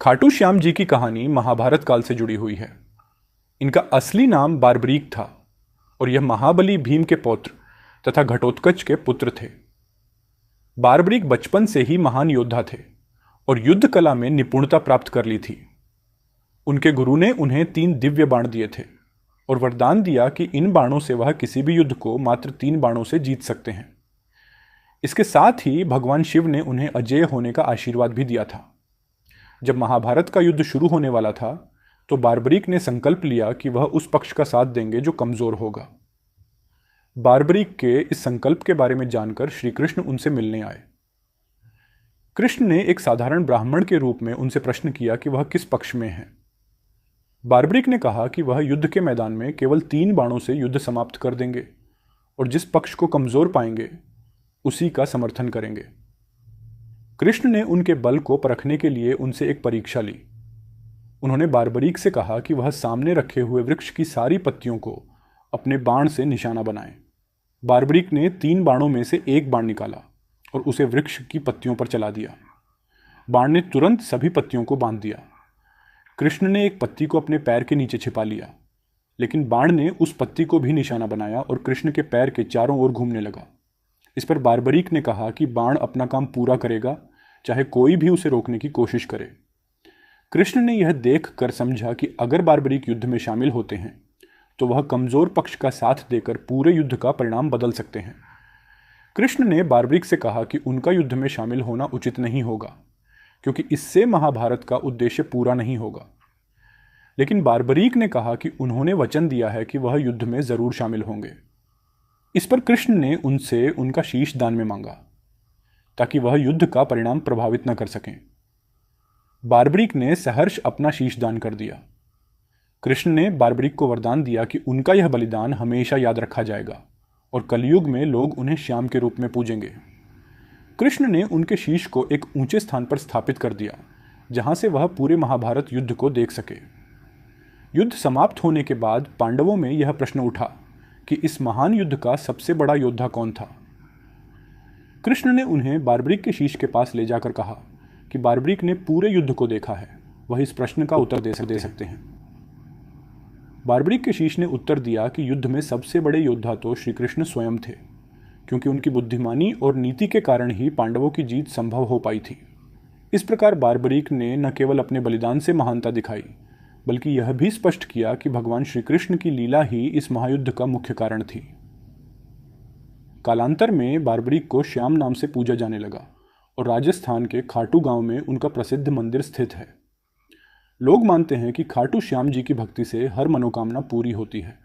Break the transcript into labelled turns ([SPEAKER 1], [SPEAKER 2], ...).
[SPEAKER 1] खाटू श्याम जी की कहानी महाभारत काल से जुड़ी हुई है। इनका असली नाम बार्बरीक था और यह महाबली भीम के पौत्र तथा घटोत्कच के पुत्र थे। बार्बरीक बचपन से ही महान योद्धा थे और युद्ध कला में निपुणता प्राप्त कर ली थी। उनके गुरु ने उन्हें 3 दिव्य बाण दिए थे और वरदान दिया कि इन बाणों से वह किसी भी युद्ध को मात्र 3 बाणों से जीत सकते हैं। इसके साथ ही भगवान शिव ने उन्हें अजेय होने का आशीर्वाद भी दिया था। जब महाभारत का युद्ध शुरू होने वाला था तो बार्बरीक ने संकल्प लिया कि वह उस पक्ष का साथ देंगे जो कमजोर होगा। बार्बरीक के इस संकल्प के बारे में जानकर श्री कृष्ण उनसे मिलने आए। कृष्ण ने एक साधारण ब्राह्मण के रूप में उनसे प्रश्न किया कि वह किस पक्ष में है। बार्बरीक ने कहा कि वह युद्ध के मैदान में केवल 3 बाणों से युद्ध समाप्त कर देंगे और जिस पक्ष को कमजोर पाएंगे उसी का समर्थन करेंगे। कृष्ण ने उनके बल को परखने के लिए उनसे एक परीक्षा ली। उन्होंने बार्बरीक से कहा कि वह सामने रखे हुए वृक्ष की सारी पत्तियों को अपने बाण से निशाना बनाए। बार्बरीक ने 3 बाणों में से एक बाण निकाला और उसे वृक्ष की पत्तियों पर चला दिया। बाण ने तुरंत सभी पत्तियों को बांध दिया। कृष्ण ने एक पत्ती को अपने पैर के नीचे छिपा लिया, लेकिन बाण ने उस पत्ती को भी निशाना बनाया और कृष्ण के पैर के चारों ओर घूमने लगा। इस पर बार्बरीक ने कहा कि बाण अपना काम पूरा करेगा, चाहे कोई भी उसे रोकने की कोशिश करे। कृष्ण ने यह देख कर समझा कि अगर बार्बरीक युद्ध में शामिल होते हैं तो वह कमजोर पक्ष का साथ देकर पूरे युद्ध का परिणाम बदल सकते हैं। कृष्ण ने बार्बरीक से कहा कि उनका युद्ध में शामिल होना उचित नहीं होगा, क्योंकि इससे महाभारत का उद्देश्य पूरा नहीं होगा। लेकिन बार्बरीक ने कहा कि उन्होंने वचन दिया है कि वह युद्ध में जरूर शामिल होंगे। इस पर कृष्ण ने उनसे उनका शीश दान में मांगा ताकि वह युद्ध का परिणाम प्रभावित न कर सकें। बार्बरीक ने सहर्ष अपना शीश दान कर दिया। कृष्ण ने बार्बरीक को वरदान दिया कि उनका यह बलिदान हमेशा याद रखा जाएगा और कलयुग में लोग उन्हें श्याम के रूप में पूजेंगे। कृष्ण ने उनके शीश को एक ऊंचे स्थान पर स्थापित कर दिया, जहां से वह पूरे महाभारत युद्ध को देख सके। युद्ध समाप्त होने के बाद पांडवों में यह प्रश्न उठा कि इस महान युद्ध का सबसे बड़ा योद्धा कौन था। कृष्ण ने उन्हें बार्बरीक के शीश के पास ले जाकर कहा कि बार्बरीक ने पूरे युद्ध को देखा है, वह इस प्रश्न का उत्तर दे सकते हैं। बार्बरीक के शीश ने उत्तर दिया कि युद्ध में सबसे बड़े योद्धा तो श्री कृष्ण स्वयं थे, क्योंकि उनकी बुद्धिमानी और नीति के कारण ही पांडवों की जीत संभव हो पाई थी। इस प्रकार बार्बरीक ने न केवल अपने बलिदान से महानता दिखाई, बल्कि यह भी स्पष्ट किया कि भगवान श्री कृष्ण की लीला ही इस महायुद्ध का मुख्य कारण थी। कालांतर में बार्बरीक को श्याम नाम से पूजा जाने लगा और राजस्थान के खाटू गांव में उनका प्रसिद्ध मंदिर स्थित है। लोग मानते हैं कि खाटू श्याम जी की भक्ति से हर मनोकामना पूरी होती है